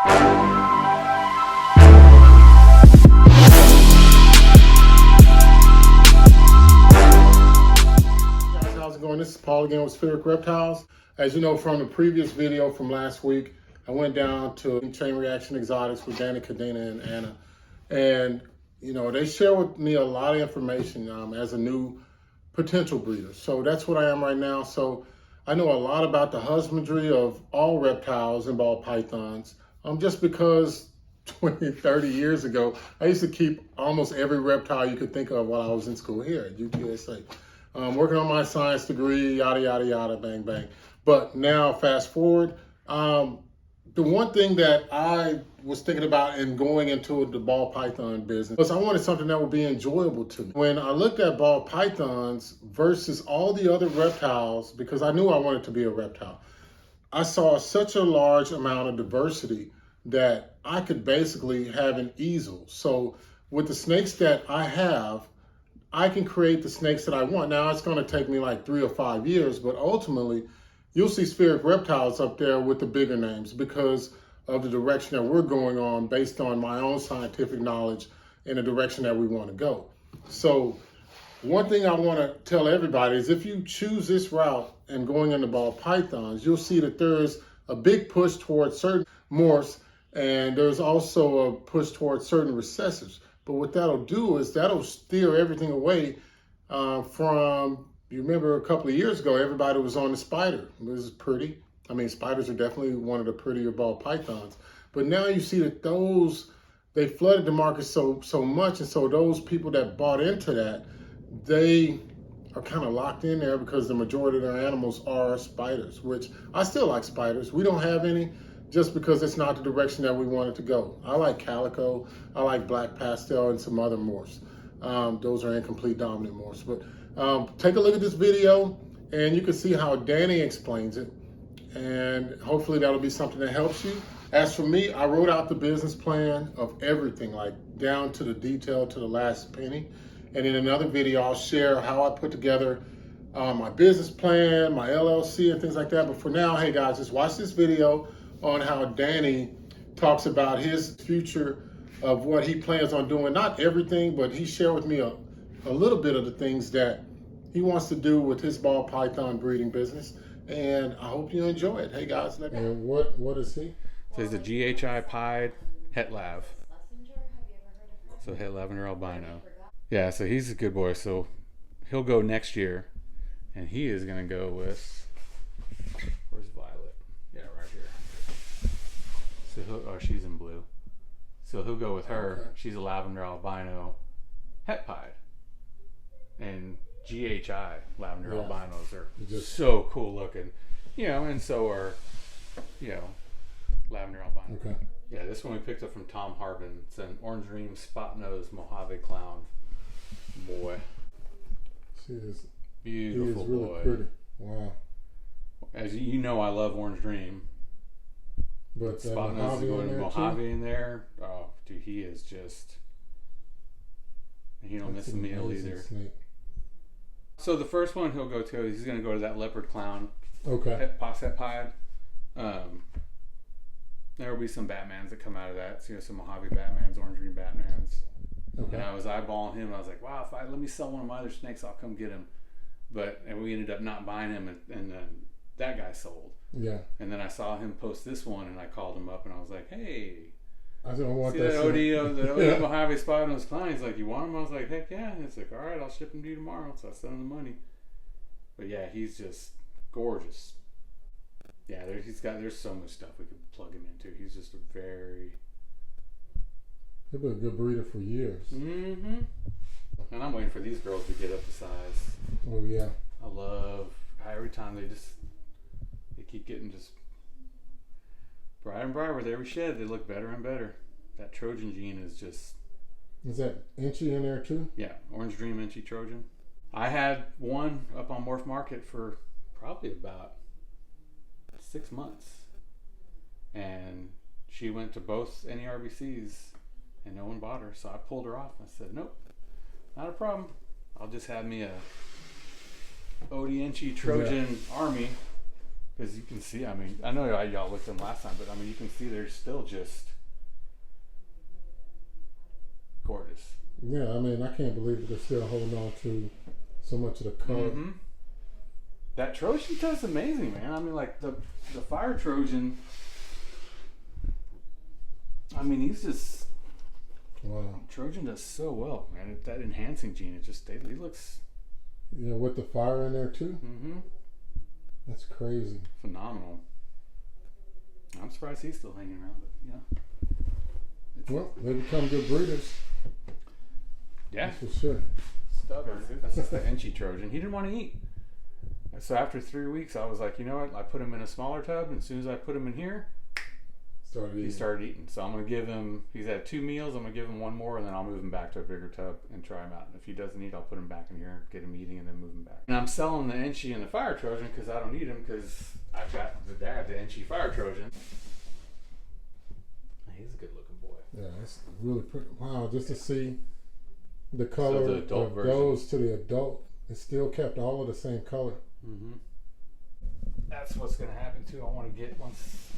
How's it going? This is Paul again with Spheric Reptiles. As you know from the previous video from last week, I went down to Chain Reaction Exotics with Danny Cadena and Anna. And, you know, they share with me a lot of information as a new potential breeder. So that's what I am right now. So I know a lot about the husbandry of all reptiles and ball pythons, just because 20, 30 years ago, I used to keep almost every reptile you could think of while I was in school here at UTSA. Working on my science degree, yada, yada, yada, bang, bang. But now, fast forward, the one thing that I was thinking about in going into the ball python business was I wanted something that would be enjoyable to me. When I looked at ball pythons versus all the other reptiles, because I knew I wanted to be a reptile, I saw such a large amount of diversity that I could basically have an easel. So with the snakes that I have, I can create the snakes that I want. Now, it's going to take me like 3 or 5 years, but ultimately, you'll see Spheric Reptiles up there with the bigger names because of the direction that we're going on based on my own scientific knowledge in the direction that we want to go. So one thing I want to tell everybody is if you choose this route and going into ball pythons, you'll see that there's a big push towards certain morphs, and there's also a push towards certain recessives. But what that'll do is that'll steer everything away from, you remember a couple of years ago, everybody was on the spider. It was pretty. I mean, spiders are definitely one of the prettier ball pythons. But now you see that they flooded the market so much. And so those people that bought into that, they are kind of locked in there because the majority of their animals are spiders, which I still like spiders. We don't have any, just because it's not the direction that we want it to go. I like calico, I like black pastel, and some other morphs. Those are incomplete dominant morphs. But take a look at this video, and you can see how Danny explains it, and hopefully that'll be something that helps you. As for me, I wrote out the business plan of everything, like down to the detail, to the last penny. And in another video, I'll share how I put together my business plan, my LLC, and things like that. But for now, hey guys, just watch this video on how Danny talks about his future of what he plans on doing. Not everything, but he shared with me a little bit of the things that he wants to do with his ball python breeding business. And I hope you enjoy it. Hey guys, let me know. And what is he? So he's a GHI pied het lav. So het lavender albino. Yeah, so he's a good boy. So he'll go next year, and he is gonna go with, where's Violet? Yeah, right here. So she's in blue. So he'll go with her. Okay. She's a lavender albino het pied. And GHI lavender albinos are just so cool looking, you know, and so are, you know, lavender albino. Okay. Yeah, this one we picked up from Tom Harbin. It's an orange dream spot nose Mojave clown boy. She is beautiful, really boy. Pretty. Wow. As you know, I love orange dream. But spot nose is going to Mojave in there. Oh, dude, he is just. He don't miss a meal either. Snake. So the first one he'll go to, he's going to go to that leopard clown. Okay. Het pied. There will be some Batmans that come out of that. So, you know, some Mojave Batmans, orange green Batmans. Okay. And I was eyeballing him, and I was like, wow, let me sell one of my other snakes, I'll come get him. And we ended up not buying him, and then that guy sold. Yeah. And then I saw him post this one, and I called him up, and I was like, hey. I don't want see that OD Mojave spot on his client. He's like, you want him? I was like, heck yeah. And it's like, all right, I'll ship him to you tomorrow. So I sent him the money. But yeah, he's just gorgeous. Yeah, there's so much stuff we could plug him into. He's just he'll be a good breeder for years. Mm-hmm. And I'm waiting for these girls to get up to size. Oh yeah. I love how every time they keep getting just brighter and brighter with every shed. They look better and better. That Trojan gene is just. Is that Inchy in there too? Yeah, Orange Dream Inchy Trojan. I had one up on Morph Market for probably about 6 months, and she went to both NERBCs, and no one bought her. So I pulled her off. I said, nope, not a problem. I'll just have me a Odie Inchy Trojan army. Because you can see, I mean, I know y'all looked at them last time, but I mean, you can see they're still just gorgeous. Yeah, I mean, I can't believe that they're still holding on to so much of the color. Mm-hmm. That Trojan does amazing, man. I mean, like the Fire Trojan. I mean, he's just Wow. Trojan does so well, man. That enhancing gene, he looks. Yeah, with the fire in there too. Mm-hmm. That's crazy. Phenomenal. I'm surprised he's still hanging around, but yeah. Well, they become good breeders. Yeah. That's for sure. Stubborn. That's just the Enchi Trojan. He didn't want to eat. So after 3 weeks, I was like, you know what? I put him in a smaller tub, and as soon as I put him in here, he started eating. So I'm going to give him, he's had 2 meals. I'm going to give him 1 more, and then I'll move him back to a bigger tub and try him out. And if he doesn't eat, I'll put him back in here, get him eating, and then move him back. And I'm selling the Enchi and the Fire Trojan because I don't need him because I've got the Enchi Fire Trojan. He's a good looking boy. Yeah, it's really pretty. Wow, just to see the color So the adult of version. those to the adult, it still kept all of the same color. Mm-hmm. That's what's going to happen too. I want to get once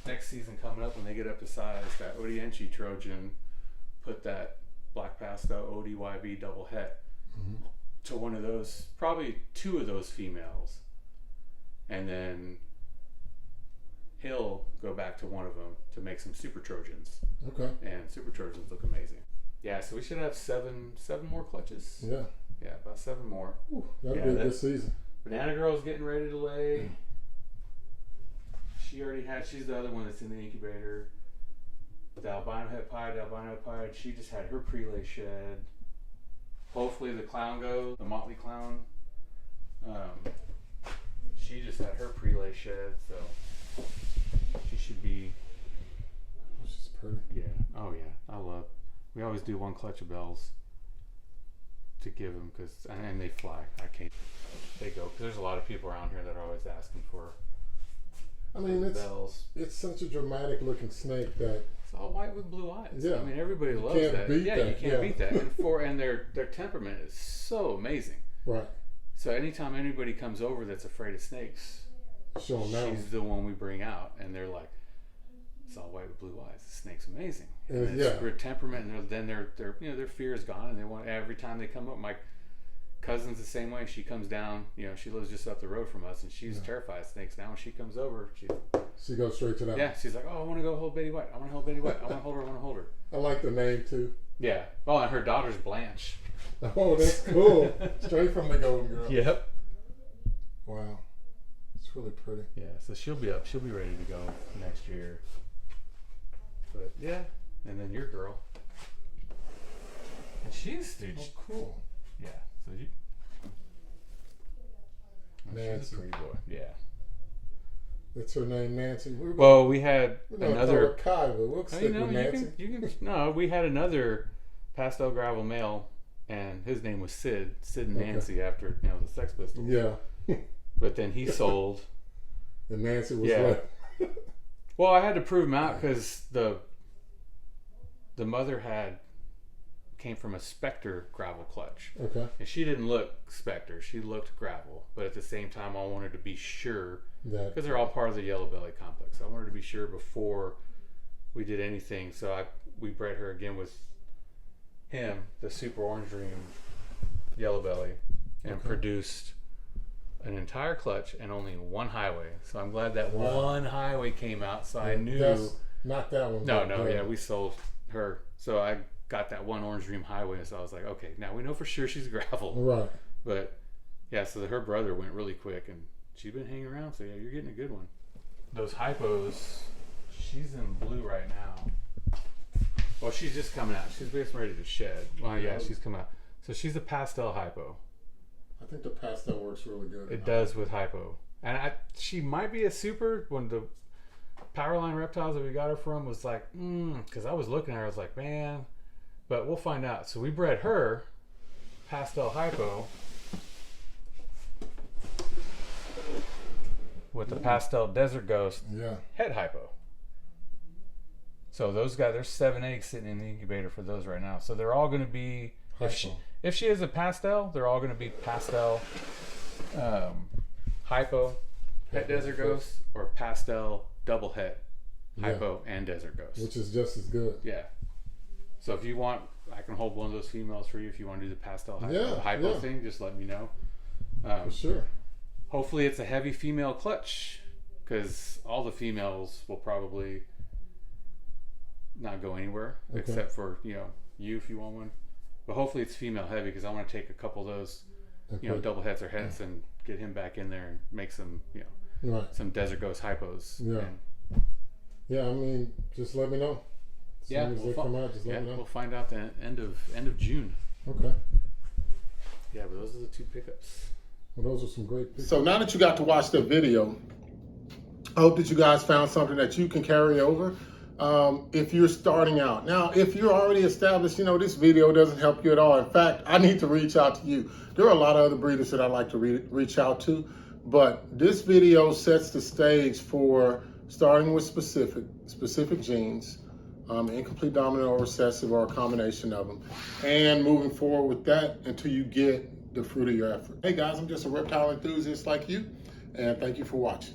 next season coming up when they get up to size, that Enchi Trojan, put that black pastel ODYB double het to one of those, probably 2 of those females, and then he'll go back to one of them to make some Super Trojans. Okay. And Super Trojans look amazing. Yeah, so we should have seven more clutches. Yeah. Yeah, about 7 more. Ooh, that'll be a good season. Banana Girl's getting ready to lay. She's the other one that's in the incubator. The albino het pied, she just had her pre-lay shed. Hopefully the clown goes, the Motley Clown. She just had her pre-lay shed, so she should be. Oh, she's pretty. Yeah. Oh yeah. We always do 1 clutch of bells to give them and they fly. I can't. They go because there's a lot of people around here that are always asking for. I mean, bells. It's such a dramatic looking snake that it's all white with blue eyes. Yeah. I mean, everybody loves can't that. beat Yeah, that. you can't Yeah. beat that. And their temperament is so amazing. right. So anytime anybody comes over that's afraid of snakes, Show them that she's one. the one we bring out, and they're like, it's all white with blue eyes. The snake's amazing. And Yeah. it's great temperament, and then their fear is gone, and they want every time they come up. My cousin's the same way. She comes down. She lives just up the road from us, and she's terrified of snakes. Now when she comes over, She goes straight to that. yeah, she's like, oh, I want to go hold Betty White. I want to hold Betty White. I want to hold her. I want to hold her. I like the name too. Yeah. Oh, and her daughter's Blanche. Oh, that's cool. Straight from the Golden Girl. Yep. Wow. It's really pretty. Yeah, so she'll be up. She'll be ready to go next year. But yeah, and then your girl. And she's Oh, cool. yeah. So you. She's Nancy. a pretty boy. Yeah. That's her name, Nancy. Well, we had another Kai, but we'll Oh, stick with Nancy. you can. No, we had another pastel gravel male, and his name was Sid and Okay. Nancy after the Sex Pistols. Yeah. But then he sold. And Nancy was Yeah. left. Well, I had to prove him out because the mother came from a Spectre gravel clutch, Okay. and she didn't look Spectre; she looked gravel. But at the same time, I wanted to be sure That. because they're all part of the yellow belly complex. I wanted to be sure before we did anything. So we bred her again with him, the Super Orange Dream yellow belly, and Okay. produced an entire clutch and only 1 highway. So I'm glad that Wow. 1 highway came out. So I knew. That's not that one. No, but yeah, we sold her. So I got that 1 Orange Dream highway. So I was like, okay, now we know for sure she's gravel. Right. But yeah, so her brother went really quick, and she's been hanging around. So yeah, you're getting a good one. Those hypos, she's in blue right now. Well, she's just coming out. She's basically ready to shed. Well, yeah, she's coming out. So she's a pastel hypo. I think the pastel works really good. It does with hypo, and she might be a super. When the Powerline Reptiles that we got her from was like, because I was looking at her, I was like, man, but we'll find out. So we bred her pastel hypo with the pastel desert ghost Yeah. head hypo. So those guys, there's 7 eggs sitting in the incubator for those right now. So they're all going to be Hypo. if she is a pastel, they're all going to be pastel hypo Het Desert Ghost or pastel double het hypo and desert ghost, which is just as good. Yeah. So if you want, I can hold one of those females for you. If you want to do the pastel hypo thing, just let me know. For sure. Hopefully it's a heavy female clutch, because all the females will probably not go anywhere except for you if you want one. But hopefully it's female heavy, because I want to take a couple of those double hets or hets and get him back in there and make some some desert ghost hypos. Yeah, I mean, just let me know. As soon as they come out, just let me know. We'll find out the end of June. Okay. Yeah, but those are the 2 pickups. Well, those are some great pickups. So now that you got to watch the video, I hope that you guys found something that you can carry over if you're starting out. Now, if you're already established, this video doesn't help you at all. In fact, I need to reach out to you. There are a lot of other breeders that I'd like to reach out to, but this video sets the stage for starting with specific genes, incomplete dominant or recessive or a combination of them, and moving forward with that until you get the fruit of your effort. Hey guys, I'm just a reptile enthusiast like you, and thank you for watching.